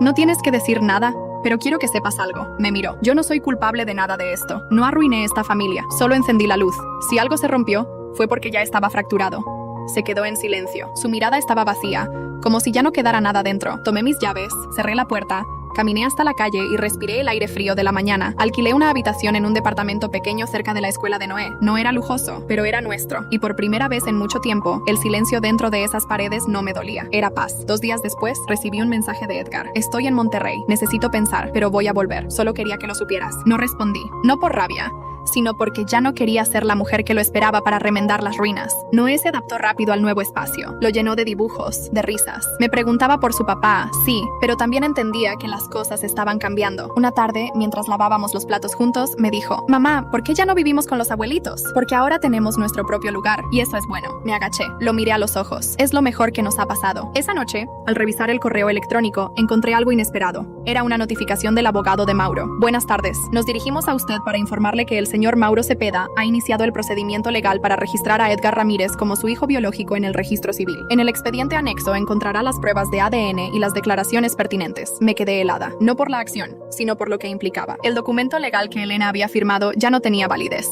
No tienes que decir nada, pero quiero que sepas algo. Me miró. Yo no soy culpable de nada de esto. No arruiné esta familia. Solo encendí la luz. Si algo se rompió, fue porque ya estaba fracturado. Se quedó en silencio. Su mirada estaba vacía, como si ya no quedara nada dentro. Tomé mis llaves, cerré la puerta, caminé hasta la calle y respiré el aire frío de la mañana. Alquilé una habitación en un departamento pequeño cerca de la escuela de Noé. No era lujoso, pero era nuestro. Y por primera vez en mucho tiempo, el silencio dentro de esas paredes no me dolía. Era paz. 2 días después, recibí un mensaje de Edgar. Estoy en Monterrey. Necesito pensar, pero voy a volver. Solo quería que lo supieras. No respondí. No por rabia, sino porque ya no quería ser la mujer que lo esperaba para remendar las ruinas. Noé se adaptó rápido al nuevo espacio. Lo llenó de dibujos, de risas. Me preguntaba por su papá, sí, pero también entendía que las cosas estaban cambiando. Una tarde, mientras lavábamos los platos juntos, me dijo, mamá, ¿por qué ya no vivimos con los abuelitos? Porque ahora tenemos nuestro propio lugar, y eso es bueno. Me agaché, lo miré a los ojos. Es lo mejor que nos ha pasado. Esa noche, al revisar el correo electrónico, encontré algo inesperado. Era una notificación del abogado de Mauro. Buenas tardes. Nos dirigimos a usted para informarle que el señor Mauro Cepeda ha iniciado el procedimiento legal para registrar a Edgar Ramírez como su hijo biológico en el registro civil. En el expediente anexo encontrará las pruebas de ADN y las declaraciones pertinentes. Me quedé helada, no por la acción, sino por lo que implicaba. El documento legal que Elena había firmado ya no tenía validez.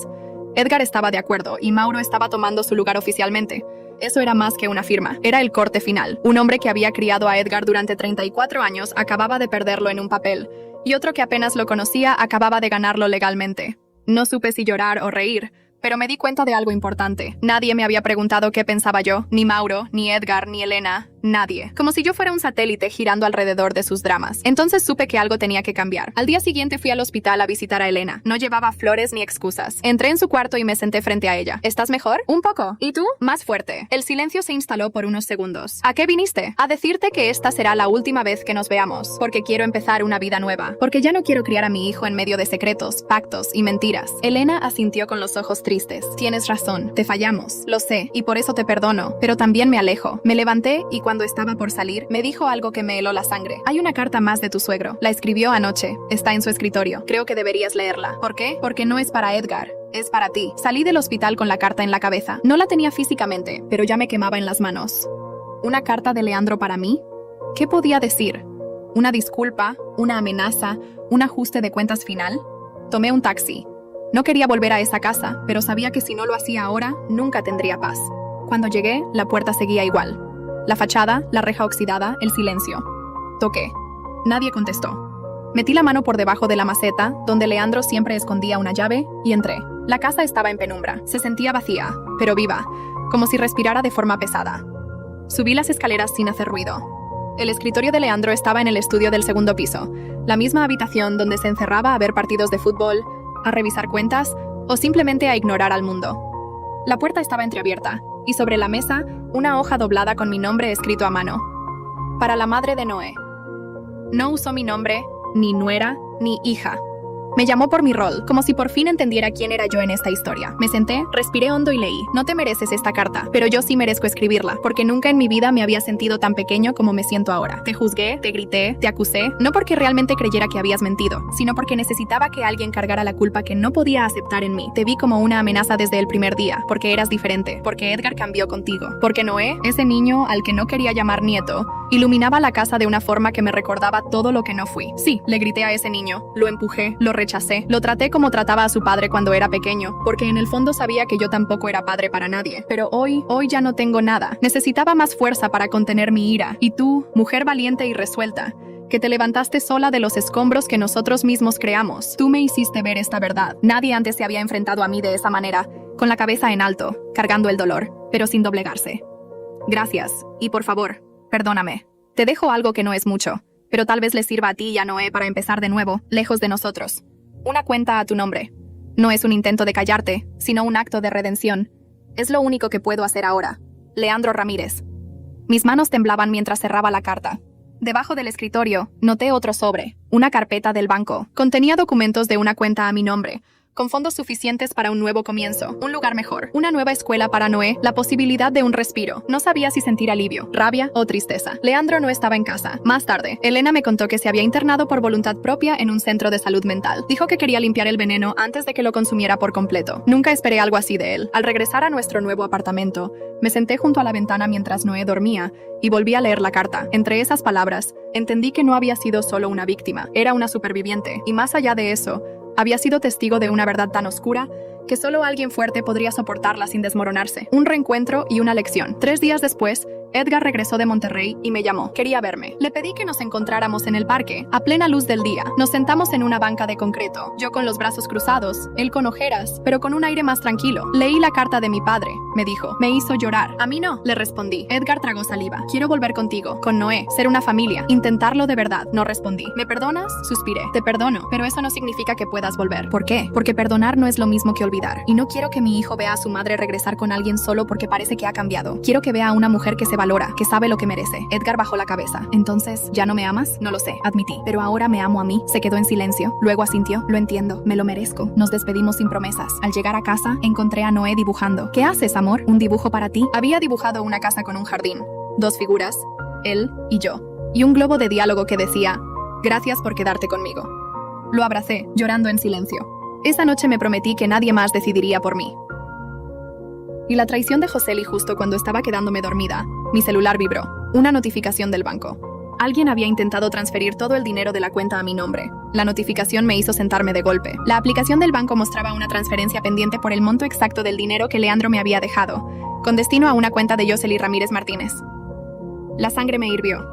Edgar estaba de acuerdo y Mauro estaba tomando su lugar oficialmente. Eso era más que una firma, era el corte final. Un hombre que había criado a Edgar durante 34 años acababa de perderlo en un papel, y otro que apenas lo conocía acababa de ganarlo legalmente. No supe si llorar o reír, pero me di cuenta de algo importante. Nadie me había preguntado qué pensaba yo, ni Mauro, ni Edgar, ni Elena, nadie. Como si yo fuera un satélite girando alrededor de sus dramas. Entonces supe que algo tenía que cambiar. Al día siguiente fui al hospital a visitar a Elena. No llevaba flores ni excusas. Entré en su cuarto y me senté frente a ella. ¿Estás mejor? Un poco. ¿Y tú? Más fuerte. El silencio se instaló por unos segundos. ¿A qué viniste? A decirte que esta será la última vez que nos veamos, porque quiero empezar una vida nueva. Porque ya no quiero criar a mi hijo en medio de secretos, pactos y mentiras. Elena asintió con los ojos tristes. Tienes razón, te fallamos, lo sé, y por eso te perdono, pero también me alejo. Me levanté y cuando estaba por salir, me dijo algo que me heló la sangre. Hay una carta más de tu suegro. La escribió anoche. Está en su escritorio. Creo que deberías leerla. ¿Por qué? Porque no es para Edgar. Es para ti. Salí del hospital con la carta en la cabeza. No la tenía físicamente, pero ya me quemaba en las manos. ¿Una carta de Leandro para mí? ¿Qué podía decir? ¿Una disculpa? ¿Una amenaza? ¿Un ajuste de cuentas final? Tomé un taxi. No quería volver a esa casa, pero sabía que si no lo hacía ahora, nunca tendría paz. Cuando llegué, la puerta seguía igual. La fachada, la reja oxidada, el silencio. Toqué. Nadie contestó. Metí la mano por debajo de la maceta, donde Leandro siempre escondía una llave, y entré. La casa estaba en penumbra. Se sentía vacía, pero viva, como si respirara de forma pesada. Subí las escaleras sin hacer ruido. El escritorio de Leandro estaba en el estudio del segundo piso, la misma habitación donde se encerraba a ver partidos de fútbol, a revisar cuentas o simplemente a ignorar al mundo. La puerta estaba entreabierta y sobre la mesa una hoja doblada con mi nombre escrito a mano. Para la madre de Noé. No usó mi nombre, ni nuera, ni hija. Me llamó por mi rol, como si por fin entendiera quién era yo en esta historia. Me senté, respiré hondo y leí. No te mereces esta carta, pero yo sí merezco escribirla, porque nunca en mi vida me había sentido tan pequeño como me siento ahora. Te juzgué, te grité, te acusé, no porque realmente creyera que habías mentido, sino porque necesitaba que alguien cargara la culpa que no podía aceptar en mí. Te vi como una amenaza desde el primer día, porque eras diferente, porque Edgar cambió contigo, porque Noé, ese niño al que no quería llamar nieto, iluminaba la casa de una forma que me recordaba todo lo que no fui. Sí, le grité a ese niño, lo empujé, lo rechacé, lo traté como trataba a su padre cuando era pequeño, porque en el fondo sabía que yo tampoco era padre para nadie. Pero hoy ya no tengo nada. Necesitaba más fuerza para contener mi ira. Y tú, mujer valiente y resuelta, que te levantaste sola de los escombros que nosotros mismos creamos. Tú me hiciste ver esta verdad. Nadie antes se había enfrentado a mí de esa manera, con la cabeza en alto, cargando el dolor, pero sin doblegarse. Gracias, y por favor, perdóname. Te dejo algo que no es mucho, pero tal vez le sirva a ti y a Noé para empezar de nuevo, lejos de nosotros. Una cuenta a tu nombre. No es un intento de callarte, sino un acto de redención. Es lo único que puedo hacer ahora. Leandro Ramírez. Mis manos temblaban mientras cerraba la carta. Debajo del escritorio, noté otro sobre, una carpeta del banco. Contenía documentos de una cuenta a mi nombre, con fondos suficientes para un nuevo comienzo, un lugar mejor, una nueva escuela para Noé, la posibilidad de un respiro. No sabía si sentir alivio, rabia o tristeza. Leandro no estaba en casa. Más tarde, Elena me contó que se había internado por voluntad propia en un centro de salud mental. Dijo que quería limpiar el veneno antes de que lo consumiera por completo. Nunca esperé algo así de él. Al regresar a nuestro nuevo apartamento, me senté junto a la ventana mientras Noé dormía y volví a leer la carta. Entre esas palabras, entendí que no había sido solo una víctima, era una superviviente. Y más allá de eso, había sido testigo de una verdad tan oscura que solo alguien fuerte podría soportarla sin desmoronarse. Un reencuentro y una lección. 3 días después, Edgar regresó de Monterrey y me llamó. Quería verme. Le pedí que nos encontráramos en el parque, a plena luz del día. Nos sentamos en una banca de concreto, yo con los brazos cruzados, él con ojeras, pero con un aire más tranquilo. Leí la carta de mi padre, me dijo. Me hizo llorar. A mí no, le respondí. Edgar tragó saliva. Quiero volver contigo, con Noé, ser una familia, intentarlo de verdad. No respondí. ¿Me perdonas? Suspiré. Te perdono, pero eso no significa que puedas volver. ¿Por qué? Porque perdonar no es lo mismo que olvidar. Y no quiero que mi hijo vea a su madre regresar con alguien solo porque parece que ha cambiado. Quiero que vea a una mujer que se valora, que sabe lo que merece. Edgar bajó la cabeza. Entonces, ¿ya no me amas? No lo sé, admití. Pero ahora me amo a mí. Se quedó en silencio. Luego asintió. Lo entiendo. Me lo merezco. Nos despedimos sin promesas. Al llegar a casa, encontré a Noé dibujando. ¿Qué haces, amor? ¿Un dibujo para ti? Había dibujado una casa con un jardín. 2 figuras. Él y yo. Y un globo de diálogo que decía: gracias por quedarte conmigo. Lo abracé, llorando en silencio. Esa noche me prometí que nadie más decidiría por mí. Y la traición de Joseli justo cuando estaba quedándome dormida. Mi celular vibró. Una notificación del banco. Alguien había intentado transferir todo el dinero de la cuenta a mi nombre. La notificación me hizo sentarme de golpe. La aplicación del banco mostraba una transferencia pendiente por el monto exacto del dinero que Leandro me había dejado, con destino a una cuenta de Josely Ramírez Martínez. La sangre me hirvió.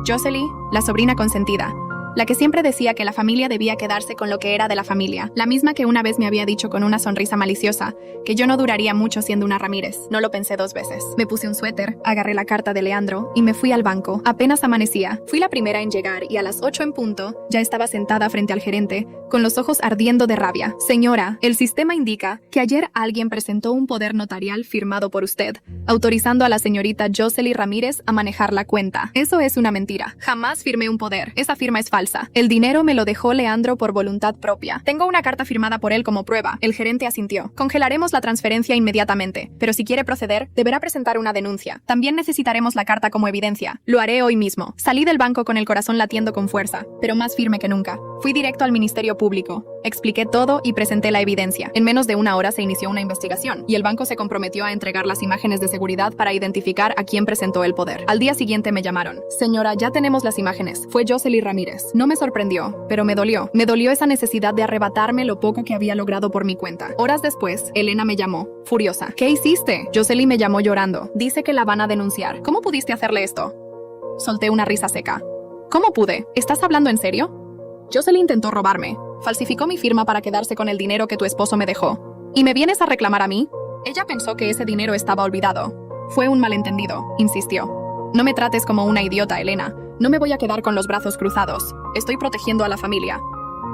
Josely, la sobrina consentida, la que siempre decía que la familia debía quedarse con lo que era de la familia, la misma que una vez me había dicho con una sonrisa maliciosa que yo no duraría mucho siendo una Ramírez. No lo pensé 2 veces. Me puse un suéter, agarré la carta de Leandro y me fui al banco. Apenas amanecía. Fui la primera en llegar y a las 8 en punto ya estaba sentada frente al gerente, con los ojos ardiendo de rabia. Señora, el sistema indica que ayer alguien presentó un poder notarial firmado por usted, autorizando a la señorita Josely Ramírez a manejar la cuenta. Eso es una mentira. Jamás firmé un poder. Esa firma es falsa. El dinero me lo dejó Leandro por voluntad propia. Tengo una carta firmada por él como prueba. El gerente asintió. Congelaremos la transferencia inmediatamente, pero si quiere proceder, deberá presentar una denuncia. También necesitaremos la carta como evidencia. Lo haré hoy mismo. Salí del banco con el corazón latiendo con fuerza, pero más firme que nunca. Fui directo al Ministerio Público. Expliqué todo y presenté la evidencia. En menos de 1 hora se inició una investigación, y el banco se comprometió a entregar las imágenes de seguridad para identificar a quién presentó el poder. Al día siguiente me llamaron. Señora, ya tenemos las imágenes. Fue Josely Ramírez. No me sorprendió, pero me dolió. Me dolió esa necesidad de arrebatarme lo poco que había logrado por mi cuenta. Horas después, Elena me llamó, furiosa. ¿Qué hiciste? Josely me llamó llorando. Dice que la van a denunciar. ¿Cómo pudiste hacerle esto? Solté una risa seca. ¿Cómo pude? ¿Estás hablando en serio? Josely intentó robarme. Falsificó mi firma para quedarse con el dinero que tu esposo me dejó. ¿Y me vienes a reclamar a mí? Ella pensó que ese dinero estaba olvidado. Fue un malentendido, insistió. No me trates como una idiota, Elena. No me voy a quedar con los brazos cruzados. Estoy protegiendo a la familia.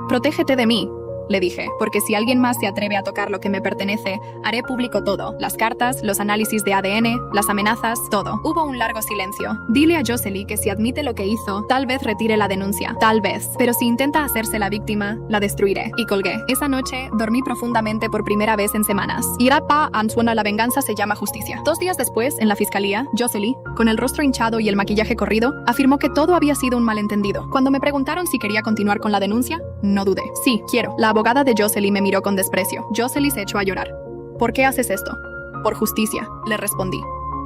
Protégete de mí, le dije, porque si alguien más se atreve a tocar lo que me pertenece, haré público todo. Las cartas, los análisis de ADN, las amenazas, todo. Hubo un largo silencio. Dile a Josely que si admite lo que hizo, tal vez retire la denuncia. Tal vez. Pero si intenta hacerse la víctima, la destruiré. Y colgué. Esa noche, dormí profundamente por primera vez en semanas. Irapa Ansuana, la venganza se llama justicia. 2 días después, en la fiscalía, Josely, con el rostro hinchado y el maquillaje corrido, afirmó que todo había sido un malentendido. Cuando me preguntaron si quería continuar con la denuncia, no dudé. Sí, quiero. La abogada de Josely me miró con desprecio. Josely se echó a llorar. ¿Por qué haces esto? Por justicia, le respondí.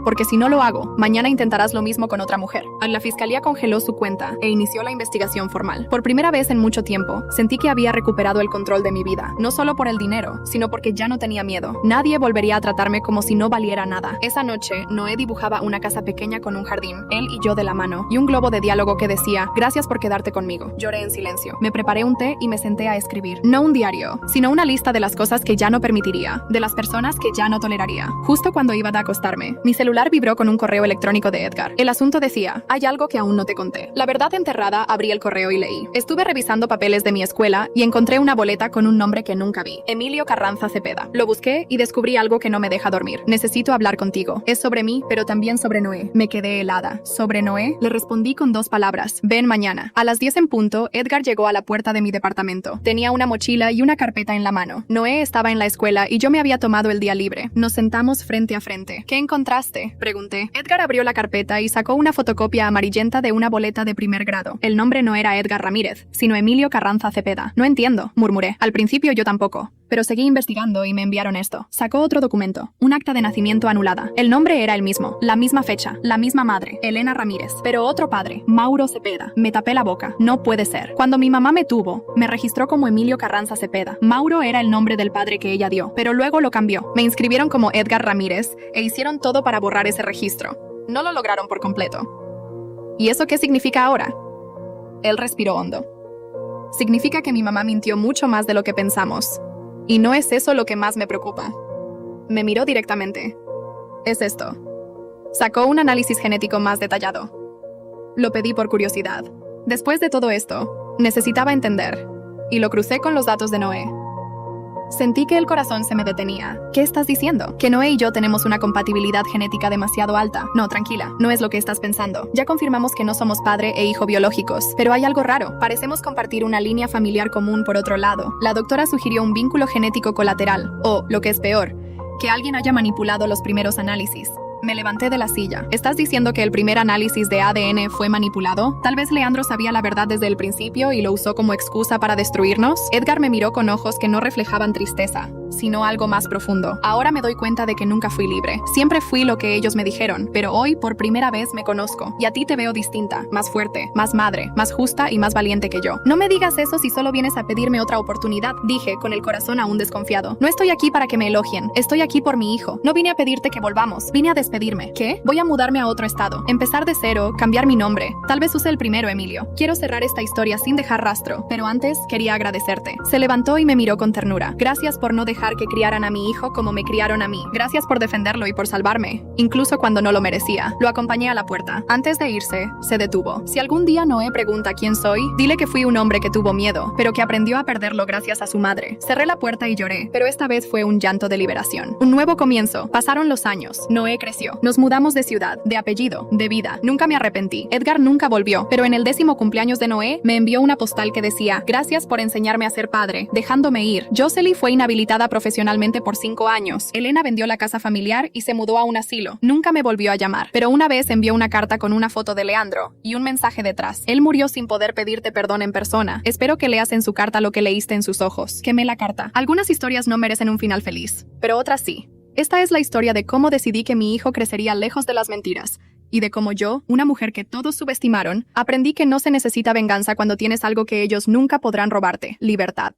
Porque si no lo hago, mañana intentarás lo mismo con otra mujer. La fiscalía congeló su cuenta e inició la investigación formal. Por primera vez en mucho tiempo, sentí que había recuperado el control de mi vida. No solo por el dinero, sino porque ya no tenía miedo. Nadie volvería a tratarme como si no valiera nada. Esa noche, Noé dibujaba una casa pequeña con un jardín, él y yo de la mano, y un globo de diálogo que decía: gracias por quedarte conmigo. Lloré en silencio. Me preparé un té y me senté a escribir. No un diario, sino una lista de las cosas que ya no permitiría, de las personas que ya no toleraría. Justo cuando iba a acostarme, mi celular celular vibró con un correo electrónico de Edgar. El asunto decía: hay algo que aún no te conté. La verdad enterrada, abrí el correo y leí. Estuve revisando papeles de mi escuela y encontré una boleta con un nombre que nunca vi. Emilio Carranza Cepeda. Lo busqué y descubrí algo que no me deja dormir. Necesito hablar contigo. Es sobre mí, pero también sobre Noé. Me quedé helada. ¿Sobre Noé? Le respondí con 2 palabras. Ven mañana. A las 10 en punto, Edgar llegó a la puerta de mi departamento. Tenía una mochila y una carpeta en la mano. Noé estaba en la escuela y yo me había tomado el día libre. Nos sentamos frente a frente. ¿Qué encontraste?, pregunté. Edgar abrió la carpeta y sacó una fotocopia amarillenta de una boleta de primer grado. El nombre no era Edgar Ramírez, sino Emilio Carranza Cepeda. No entiendo, murmuré. Al principio yo tampoco. Pero seguí investigando y me enviaron esto. Sacó otro documento, un acta de nacimiento anulada. El nombre era el mismo, la misma fecha, la misma madre, Elena Ramírez, pero otro padre, Mauro Cepeda. Me tapé la boca. No puede ser. Cuando mi mamá me tuvo, me registró como Emilio Carranza Cepeda. Mauro era el nombre del padre que ella dio, pero luego lo cambió. Me inscribieron como Edgar Ramírez e hicieron todo para borrar ese registro. No lo lograron por completo. ¿Y eso qué significa ahora? Él respiró hondo. Significa que mi mamá mintió mucho más de lo que pensamos. Y no es eso lo que más me preocupa. Me miró directamente. Es esto. Sacó un análisis genético más detallado. Lo pedí por curiosidad. Después de todo esto, necesitaba entender. Y lo crucé con los datos de Noé. Sentí que el corazón se me detenía. ¿Qué estás diciendo? ¿Que Noé y yo tenemos una compatibilidad genética demasiado alta? No, tranquila, no es lo que estás pensando. Ya confirmamos que no somos padre e hijo biológicos, pero hay algo raro. Parecemos compartir una línea familiar común por otro lado. La doctora sugirió un vínculo genético colateral, o, lo que es peor, que alguien haya manipulado los primeros análisis. Me levanté de la silla. ¿Estás diciendo que el primer análisis de ADN fue manipulado? Tal vez Leandro sabía la verdad desde el principio y lo usó como excusa para destruirnos. Edgar me miró con ojos que no reflejaban tristeza, sino algo más profundo. Ahora me doy cuenta de que nunca fui libre. Siempre fui lo que ellos me dijeron, pero hoy por primera vez me conozco. Y a ti te veo distinta, más fuerte, más madre, más justa y más valiente que yo. No me digas eso si solo vienes a pedirme otra oportunidad, dije con el corazón aún desconfiado. No estoy aquí para que me elogien. Estoy aquí por mi hijo. No vine a pedirte que volvamos. Vine a despedirme. ¿Qué? Voy a mudarme a otro estado. Empezar de cero, cambiar mi nombre. Tal vez use el primero, Emilio. Quiero cerrar esta historia sin dejar rastro, pero antes quería agradecerte. Se levantó y me miró con ternura. Gracias por no dejar que criaran a mi hijo como me criaron a mí. Gracias por defenderlo y por salvarme, incluso cuando no lo merecía. Lo acompañé a la puerta. Antes de irse, se detuvo. Si algún día Noé pregunta quién soy, dile que fui un hombre que tuvo miedo, pero que aprendió a perderlo gracias a su madre. Cerré la puerta y lloré, pero esta vez fue un llanto de liberación. Un nuevo comienzo. Pasaron los años. Noé creció. Nos mudamos de ciudad, de apellido, de vida. Nunca me arrepentí. Edgar nunca volvió, pero en el 10º cumpleaños de Noé, me envió una postal que decía: gracias por enseñarme a ser padre, dejándome ir. Jocelyn fue inhabilitada profesionalmente por 5 años. Elena vendió la casa familiar y se mudó a un asilo. Nunca me volvió a llamar, pero una vez envió una carta con una foto de Leandro y un mensaje detrás. Él murió sin poder pedirte perdón en persona. Espero que leas en su carta lo que leíste en sus ojos. Quemé la carta. Algunas historias no merecen un final feliz, pero otras sí. Esta es la historia de cómo decidí que mi hijo crecería lejos de las mentiras, y de cómo yo, una mujer que todos subestimaron, aprendí que no se necesita venganza cuando tienes algo que ellos nunca podrán robarte: libertad.